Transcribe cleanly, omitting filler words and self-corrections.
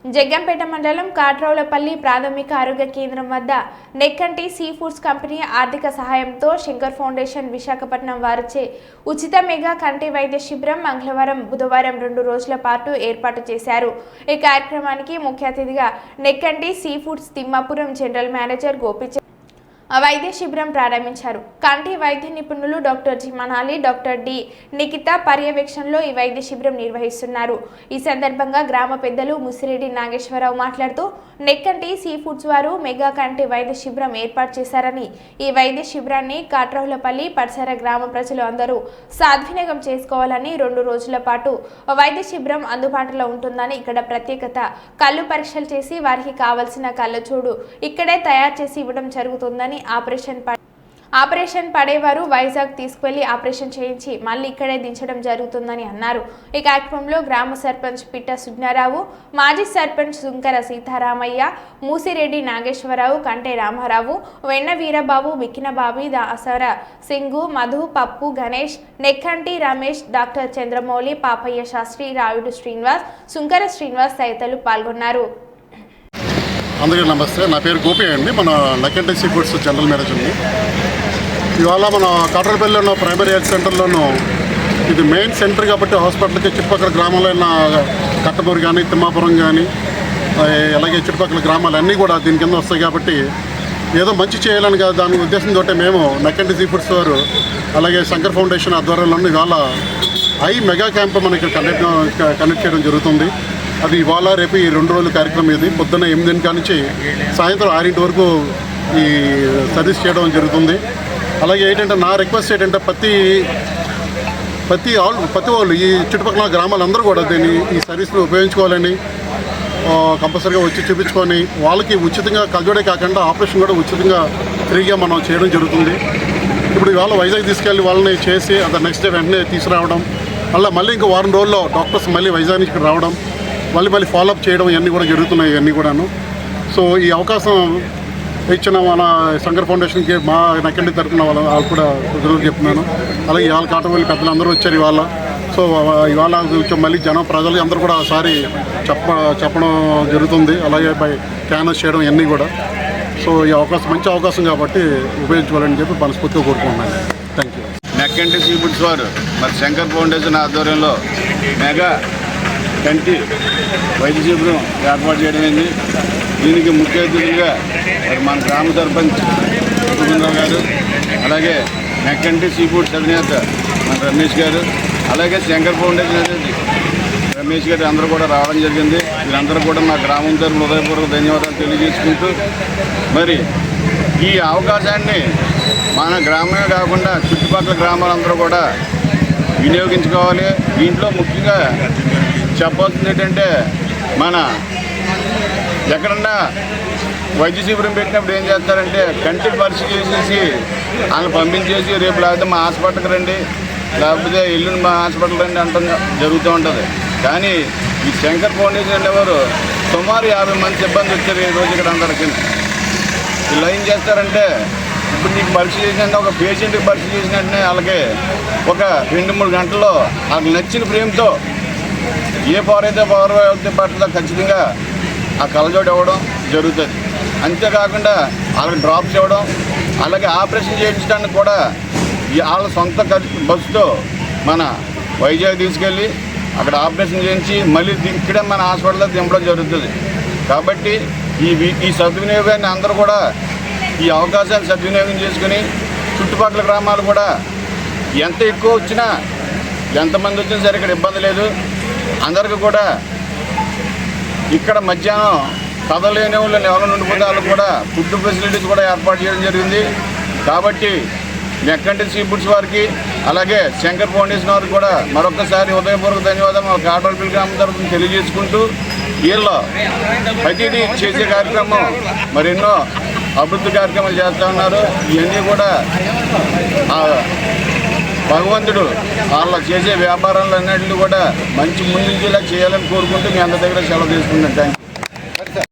జగ్గంపేట మండలం కాట్రౌలపల్లి ప్రాథమిక ఆరోగ్య కేంద్రం వద్ద నెక్కంటి సీ ఫుడ్స్ కంపెనీ ఆర్థిక సహాయంతో శంకర్ ఫౌండేషన్ విశాఖపట్నం వారిచే ఉచిత మెగా కంటి వైద్య శిబిరం మంగళవారం బుధవారం 2 రోజుల పాటు ఏర్పాటు చేశారు। ఈ కార్యక్రమానికి ముఖ్య అతిథిగా Nekkanti sea foods Thimmapuram general manager Gopi వైద్య శిబిరం ప్రారంభించారు। కంటి వైద్య నిపుణులు doctor G Manali, doctor D Nikhita పర్యవేక్షణలో ఈ వైద్య శిబిరం నిర్వహిస్తున్నారు। ఈ సందర్భంగా గ్రామ పెద్దలు ముసిరెడ్డి నాగేశ్వరరావు మాట్లాడుతూ నెక్కంటి సీ ఫుడ్స్ వారు మెగా కంటి వైద్య శిబిరం ఏర్పాటు చేశారని, ఈ వైద్య శిబిరాన్ని కాట్రౌలపల్లి పరిసర గ్రామ ప్రజలు అందరూ సద్వినియోగం చేసుకోవాలని, 2 రోజుల పాటు వైద్య శిబిరం అందుబాటులో ఉంటుందని, ఇక్కడ ప్రత్యేకత కళ్ళు పరీక్షలు చేసి వారికి కావాల్సిన కళ్ళజోడు ఇక్కడే తయారు చేసి ఇవ్వడం జరుగుతుందని, ఆపరేషన్ పడేవారు వైజాగ్ తీసుకువెళ్లి ఆపరేషన్ చేయించి మళ్ళీ ఇక్కడే దించడం జరుగుతుందని అన్నారు। ఈ కార్యక్రమంలో గ్రామ సర్పంచ్ పిట్ట సుజ్ఞారావు, మాజీ సర్పంచ్ సుంకర సీతారామయ్య, మూసిరెడ్డి నాగేశ్వరరావు, కంటే రామారావు, వెన్న వీరబాబు, బిక్కిన బాబి, దాసర సింగు, మధు, పప్పు, గణేష్, నెక్కంటి రమేష్, డాక్టర్ చంద్రమౌళి, పాపయ్య శాస్త్రి, రాయుడు శ్రీనివాస్, సుంకర శ్రీనివాస్ తదితరులు పాల్గొన్నారు। అందరికీ నమస్తే। నా పేరు గోపి అండి, మన నెక్కంటి సీ ఫుడ్స్ జనరల్ మేనేజర్ని। ఇవాళ మన కాట్రౌలపల్లిలో ఉన్న ప్రైమరీ హెల్త్ సెంటర్లోనూ ఇది మెయిన్ సెంటర్ కాబట్టి హాస్పిటల్కి చుట్టుపక్కల గ్రామాల్లో ఉన్న కట్టమూరు కానీ, తిమ్మాపురం కానీ, అలాగే చుట్టుపక్కల గ్రామాలన్నీ కూడా దీని కింద వస్తాయి కాబట్టి ఏదో మంచి చేయాలని కదా దాని ఉద్దేశంతో మేము నెక్కంటి సీ ఫుడ్స్ వారు అలాగే శంకర్ ఫౌండేషన్ ఆధ్వర్యంలో ఇవాళ ఐ మెగా క్యాంప్ మనకి కండక్ట్ చేయడం జరుగుతుంది। అది ఇవాళ రేపు ఈ 2 రోజుల కార్యక్రమం ఇది పొద్దున్న 8 నుంచి సాయంత్రం 6 వరకు ఈ సర్వీస్ చేయడం జరుగుతుంది। అలాగే ఏంటంటే నా రిక్వెస్ట్ ఏంటంటే ప్రతి వాళ్ళు ఈ చుట్టుపక్కల గ్రామాలందరూ కూడా దీన్ని ఈ సర్వీస్ని ఉపయోగించుకోవాలని, కంపల్సరీగా వచ్చి చూపించుకొని వాళ్ళకి ఉచితంగా కలజోడే కాకుండా ఆపరేషన్ కూడా ఉచితంగా ఫ్రీగా మనం చేయడం జరుగుతుంది। ఇప్పుడు ఇవాళ వైజాగ్ తీసుకెళ్ళి వాళ్ళని చేసి అది నెక్స్ట్ డే వెంటనే తీసుకురావడం, మళ్ళీ ఇంకో వారం రోజుల్లో డాక్టర్స్ మళ్ళీ వైజాగ్ నుంచి ఇక్కడ రావడం, మళ్ళీ ఫాలోఅప్ చేయడం ఇవన్నీ కూడా జరుగుతున్నాయి ఇవన్నీ కూడాను। సో ఈ అవకాశం ఇచ్చిన మన శంకర్ ఫౌండేషన్కి మా నెక్కంటి తరఫున వాళ్ళు కూడా కుదురు చెప్తున్నాను। అలాగే ఇవాళ కాట్రౌలపల్లి పెద్దలు అందరూ వచ్చారు ఇవాళ। సో ఇవాళ మళ్ళీ ప్రజలు అందరూ కూడా ఒకసారి చెప్పడం జరుగుతుంది, అలాగే క్యాన్వస్ చేయడం ఇవన్నీ కూడా। సో ఈ అవకాశం మంచి అవకాశం కాబట్టి ఉపయోగించుకోవాలని చెప్పి మనస్ఫూర్తిగా కోరుకుంటున్నాను। Thank you. Nekkanti sea foods వారు మరి శంకర్ ఫౌండేషన్ ఆధ్వర్యంలో మెగా కంటి వైద్య శిబిరం ఏర్పాటు చేయడమైంది। దీనికి ముఖ్య అతిథులుగా మరి మన గ్రామ సర్పంచ్ సురేంద్రరావు గారు, అలాగే నెక్కంటి సీ ఫుడ్స్ అధినేత మన రమేష్ గారు, అలాగే శంకర్ ఫౌండేషన్ అనేది రమేష్ గారు అందరూ కూడా రావడం జరిగింది। వీళ్ళందరూ కూడా మా గ్రామం తరఫున హృదయపూర్వక ధన్యవాదాలు తెలియజేసుకుంటూ మరి ఈ అవకాశాన్ని మన గ్రామమే కాకుండా చుట్టుపక్కల గ్రామాలందరూ కూడా వినియోగించుకోవాలి। దీంట్లో ముఖ్యంగా చెప్పాల్సింది ఏంటంటే మన ఎక్కడన్నా వైద్య శిబిరం పెట్టినప్పుడు ఏం చేస్తారంటే కంటి పరీక్ష చేసేసి వాళ్ళని పంపించేసి రేపు లేకపోతే మా హాస్పిటల్కి రండి, లేకపోతే ఎల్లుండి మా హాస్పిటల్ రండి అంటాం జరుగుతూ ఉంటుంది। కానీ ఈ శంకర్ ఫౌండేషన్ అనేవారు సుమారు 50 మంది సిబ్బంది వచ్చారు ఈ రోజు ఇక్కడ అందరికీ। వీళ్ళు ఏం చేస్తారంటే ఇప్పుడు నీకు పరీక్ష చేసినట్టు ఒక పేషెంట్కి పరీక్ష చేసినట్టునే వాళ్ళకి ఒక 2-3 గంటల్లో వాళ్ళకి నచ్చిన ఫ్రేమ్తో ఏ పవర్ అయితే పడుతుందో ఖచ్చితంగా ఆ కళ్ళజోడు ఇవ్వడం జరుగుతుంది। అంతేకాకుండా వాళ్ళకి డ్రాప్స్ ఇవ్వడం, అలాగే ఆపరేషన్ చేయించడానికి కూడా వాళ్ళ సొంత బస్సుతో మన వైజాగ్ తీసుకెళ్ళి అక్కడ ఆపరేషన్ చేయించి మళ్ళీ ఇక్కడే మన హాస్పిటల్లో దింపడం జరుగుతుంది। కాబట్టి ఈ సద్వినియోగాన్ని అందరూ కూడా ఈ అవకాశాన్ని సద్వినియోగం చేసుకుని చుట్టుపక్కల గ్రామాలు కూడా ఎంత ఎక్కువ వచ్చినా ఎంతమంది వచ్చినా సరే ఇక్కడ ఇబ్బంది లేదు। అందరికీ కూడా ఇక్కడ మధ్యాహ్నం కదలేని వాళ్ళని ఎవరైనా ఉండిపోతే వాళ్ళకు కూడా ఫుడ్ ఫెసిలిటీస్ కూడా ఏర్పాటు చేయడం జరిగింది। కాబట్టి నెక్కంటి సీ ఫుడ్స్ వారికి అలాగే శంకర్ ఫౌండేషన్ వారికి కూడా మరొకసారి హృదయపూర్వక ధన్యవాదాలు మా కాట్రౌలపల్లి గ్రామం తరఫున తెలియజేసుకుంటూ వీళ్ళు ప్రతిదీ చేసే కార్యక్రమం మరెన్నో అభివృద్ధి కార్యక్రమాలు చేస్తూ ఉన్నారు। ఇవన్నీ కూడా భగవంతుడు వాళ్ళ చేసే వ్యాపారాలన్నింటినీ కూడా మంచి ముందుంచేలా చేయాలని కోరుకుంటూ మీ అందరి దగ్గర సెలవు తీసుకుంటాను। Thank you.